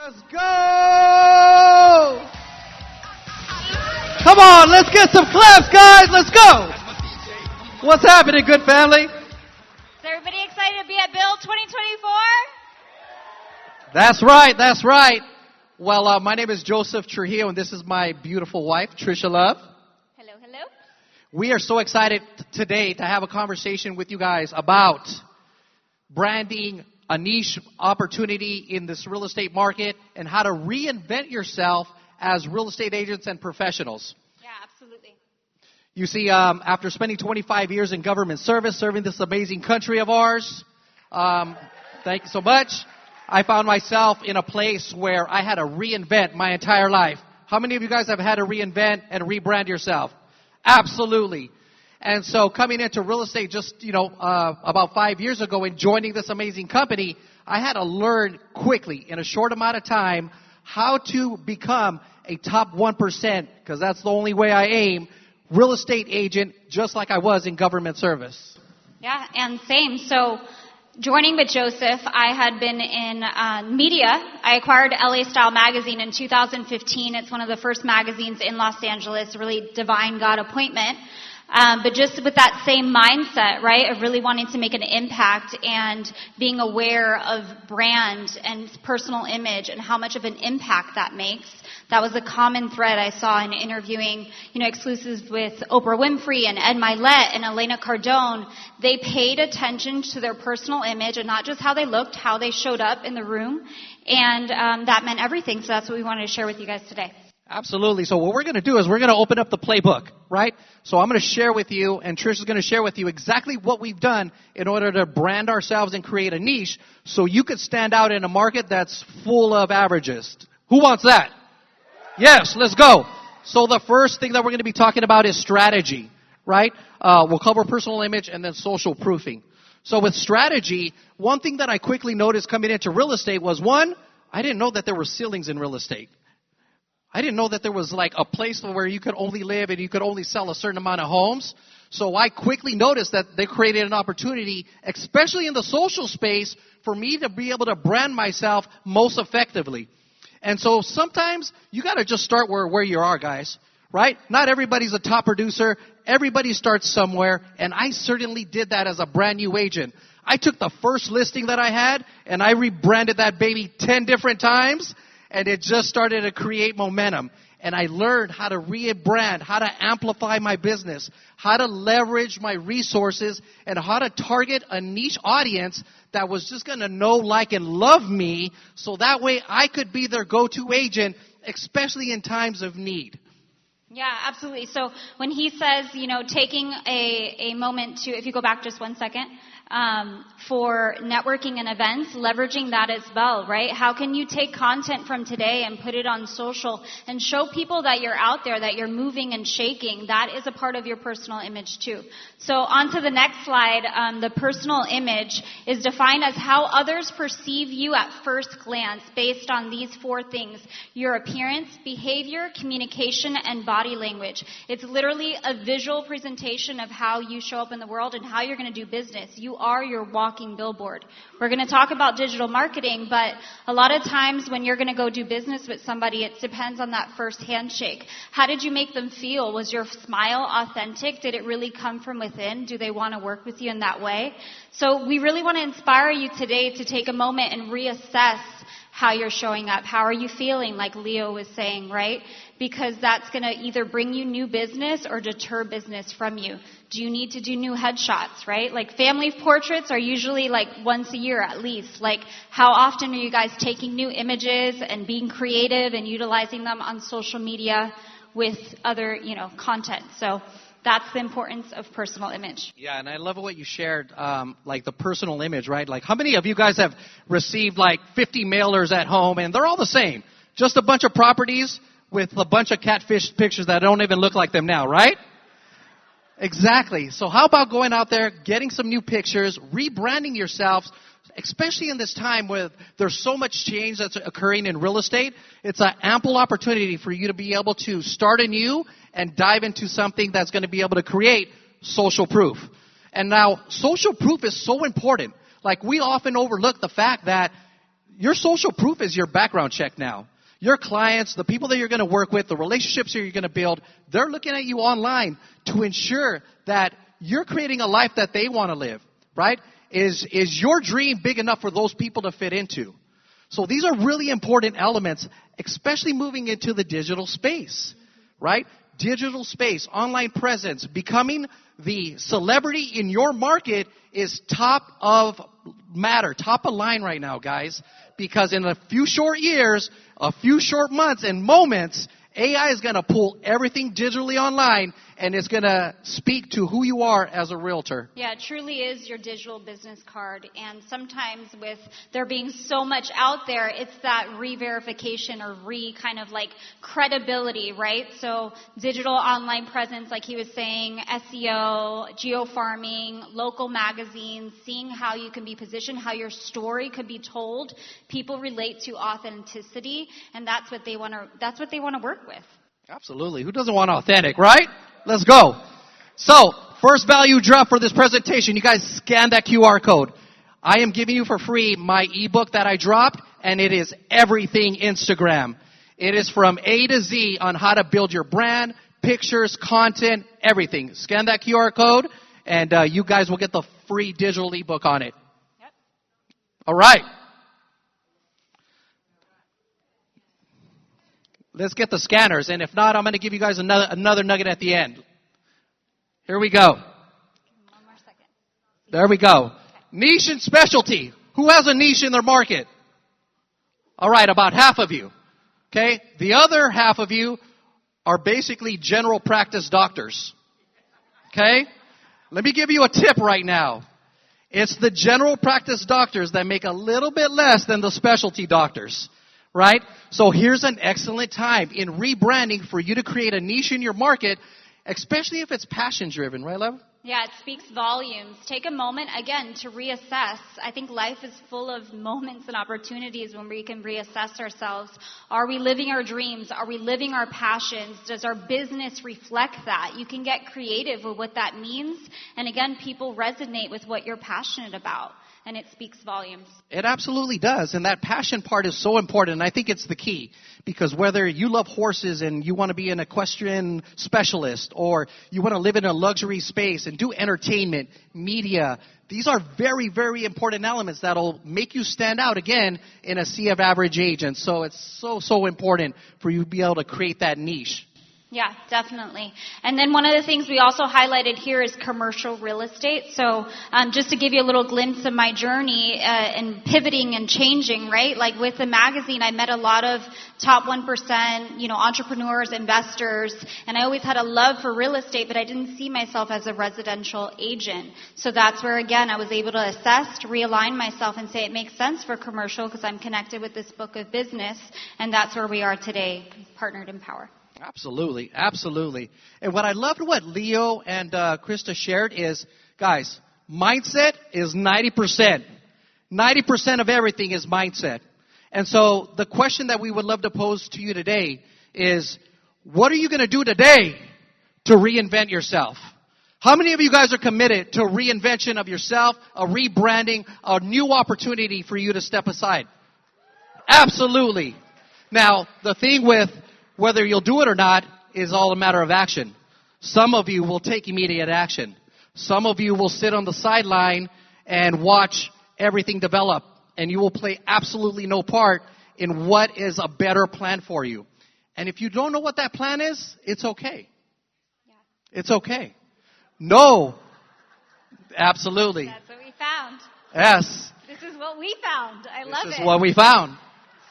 Let's go! Come on, let's get some claps, guys. Let's go. What's happening, good family? Is everybody excited to be at Build 2024? That's right, that's right. Well, my name is Joseph Trujillo, and this is my beautiful wife, Trisha Love. Hello, hello. We are so excited today to have a conversation with you guys about branding, a niche opportunity in this real estate market, and how to reinvent yourself as real estate agents and professionals. Yeah, absolutely. You see, after spending 25 years in government service, serving this amazing country of ours, thank you so much, I found myself in a place where I had to reinvent my entire life. How many of you guys have had to reinvent and rebrand yourself? Absolutely. And so coming into real estate just, about 5 years ago and joining this amazing company, I had to learn quickly in a short amount of time how to become a top 1%, because that's the only way I aim, real estate agent, just like I was in government service. Yeah, and same. So joining with Joseph, I had been in media. I acquired LA Style magazine in 2015. It's one of the first magazines in Los Angeles, really divine God appointment. But just with that same mindset, right, of really wanting to make an impact and being aware of brand and personal image and how much of an impact that makes. That was a common thread I saw in interviewing, exclusives with Oprah Winfrey and Ed Milet and Elena Cardone. They paid attention to their personal image and not just how they looked, how they showed up in the room. And that meant everything. So that's what we wanted to share with you guys today. Absolutely. So what we're going to do is we're going to open up the playbook, right? So I'm going to share with you, and Trish is going to share with you exactly what we've done in order to brand ourselves and create a niche so you could stand out in a market that's full of averages. Who wants that? Yes, let's go. So the first thing that we're going to be talking about is strategy, right? We'll cover personal image and then social proofing. So with strategy, one thing that I quickly noticed coming into real estate was, one, I didn't know that there were ceilings in real estate. I didn't know that there was like a place where you could only live and you could only sell a certain amount of homes. So I quickly noticed that they created an opportunity, especially in the social space, for me to be able to brand myself most effectively. And so sometimes you got to just start where you are, guys, right? Not everybody's a top producer. Everybody starts somewhere. And I certainly did that as a brand new agent. I took the first listing that I had and I rebranded that baby 10 different times. And it just started to create momentum. And I learned how to rebrand, how to amplify my business, how to leverage my resources, and how to target a niche audience that was just going to know, like, and love me, so that way I could be their go-to agent, especially in times of need. Yeah, absolutely. So when he says, taking a moment to, if you go back just 1 second, for networking and events, leveraging that as well, right? How can you take content from today and put it on social and show people that you're out there, that you're moving and shaking? That is a part of your personal image too. So on to the next slide. The personal image is defined as how others perceive you at first glance based on these 4 things: your appearance, behavior, communication, and body language. It's literally a visual presentation of how you show up in the world and how you're going to do business. You are your walking billboard. We're going to talk about digital marketing, but a lot of times when you're going to go do business with somebody, it depends on that first handshake. How did you make them feel? Was your smile authentic? Did it really come from within? Do they want to work with you in that way? So we really want to inspire you today to take a moment and reassess how you're showing up. How are you feeling, like Leo was saying, right? Because that's going to either bring you new business or deter business from you. Do you need to do new headshots, right? Like family portraits are usually like once a year at least. Like how often are you guys taking new images and being creative and utilizing them on social media with other, content? So that's the importance of personal image. Yeah, and I love what you shared, like the personal image, right? Like how many of you guys have received like 50 mailers at home and they're all the same? Just a bunch of properties with a bunch of catfish pictures that don't even look like them now, right? Exactly. So how about going out there, getting some new pictures, rebranding yourselves, especially in this time where there's so much change that's occurring in real estate. It's an ample opportunity for you to be able to start anew and dive into something that's going to be able to create social proof. And now social proof is so important. Like we often overlook the fact that your social proof is your background check now. Your clients, the people that you're going to work with, the relationships that you're going to build, they're looking at you online to ensure that you're creating a life that they want to live, right? Is your dream big enough for those people to fit into? So these are really important elements, especially moving into the digital space, right? Digital space, online presence, becoming the celebrity in your market is top of matter, top of line right now, guys. Because in a few short years, a few short months and moments, AI is going to pull everything digitally online, and it's going to speak to who you are as a realtor. Yeah, it truly is your digital business card. And sometimes with there being so much out there, it's that re-verification or kind of like credibility, right? So digital online presence, like he was saying, SEO, geofarming, local magazines, seeing how you can be positioned, how your story could be told. People relate to authenticity, and that's what they want to work with. Absolutely. Who doesn't want authentic, right? Let's go. So, first value drop for this presentation. You guys scan that QR code. I am giving you for free my ebook that I dropped, and it is everything Instagram. It is from A to Z on how to build your brand, pictures, content, everything. Scan that QR code, and you guys will get the free digital ebook on it. Yep. All right. Let's get the scanners, and if not, I'm going to give you guys another nugget at the end. Here we go. 1 more second. There we go. Okay. Niche and specialty. Who has a niche in their market? All right, about half of you. Okay? The other half of you are basically general practice doctors. Okay? Let me give you a tip right now. It's the general practice doctors that make a little bit less than the specialty doctors. Right? So here's an excellent time in rebranding for you to create a niche in your market, especially if it's passion driven, right, Lev? Yeah, it speaks volumes. Take a moment, again, to reassess. I think life is full of moments and opportunities when we can reassess ourselves. Are we living our dreams? Are we living our passions? Does our business reflect that? You can get creative with what that means. And again, people resonate with what you're passionate about. And it speaks volumes. It absolutely does. And that passion part is so important. And I think it's the key. Because whether you love horses and you want to be an equestrian specialist, or you want to live in a luxury space and do entertainment, media, these are very, very important elements that'll make you stand out again in a sea of average agents. So it's so important for you to be able to create that niche. Yeah, definitely. And then one of the things we also highlighted here is commercial real estate. So just to give you a little glimpse of my journey in pivoting and changing, right? Like with the magazine, I met a lot of top 1%, entrepreneurs, investors, and I always had a love for real estate, but I didn't see myself as a residential agent. So that's where, again, I was able to assess, to realign myself and say it makes sense for commercial because I'm connected with this book of business, and that's where we are today, partnered in power. Absolutely, absolutely. And what I loved what Leo and Krista shared is, guys, mindset is 90%. 90% of everything is mindset. And so the question that we would love to pose to you today is, what are you going to do today to reinvent yourself? How many of you guys are committed to reinvention of yourself, a rebranding, a new opportunity for you to step aside? Absolutely. Now, the thing with whether you'll do it or not is all a matter of action. Some of you will take immediate action. Some of you will sit on the sideline and watch everything develop, and you will play absolutely no part in what is a better plan for you. And if you don't know what that plan is, it's okay. Yeah. It's okay. No. Absolutely. That's what we found. Yes. This is what we found. I love it. This is what we found.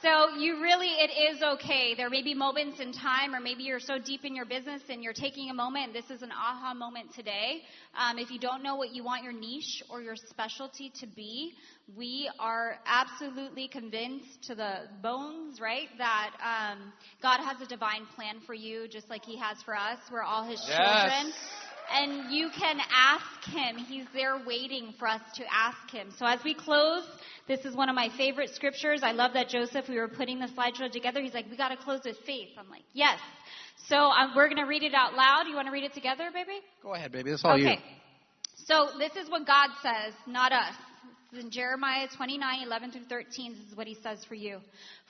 So it is okay. There may be moments in time, or maybe you're so deep in your business and you're taking a moment. This is an aha moment today. If you don't know what you want your niche or your specialty to be, we are absolutely convinced to the bones, right, that God has a divine plan for you, just like He has for us. We're all His children. And you can ask Him. He's there waiting for us to ask Him. So as we close, this is one of my favorite scriptures. I love that, Joseph, we were putting the slideshow together. He's like, we got to close with faith. I'm like, yes. So we're going to read it out loud. You want to read it together, baby? Go ahead, baby. That's all you. Okay. So this is what God says, not us. In Jeremiah 29:11 through 13, this is what he says for you.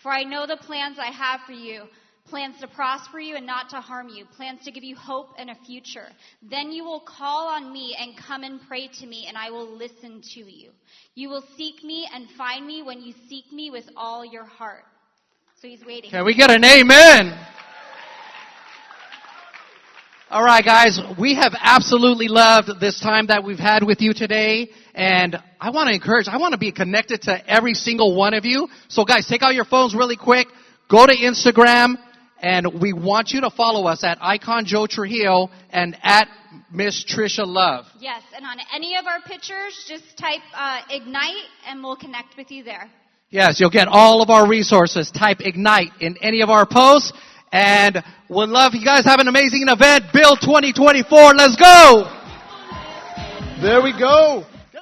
For I know the plans I have for you, plans to prosper you and not to harm you, plans to give you hope and a future. Then you will call on me and come and pray to me, and I will listen to you. You will seek me and find me when you seek me with all your heart. So he's waiting. Can we get an amen? All right, guys, we have absolutely loved this time that we've had with you today. And I want to be connected to every single one of you. So guys, take out your phones really quick. Go to Instagram. And we want you to follow us at Icon Joe Trujillo and at Miss Trisha Love. Yes, and on any of our pictures, just type Ignite and we'll connect with you there. Yes, you'll get all of our resources. Type Ignite in any of our posts. And we'd love you guys have an amazing event. Build 2024. Let's go! There we go.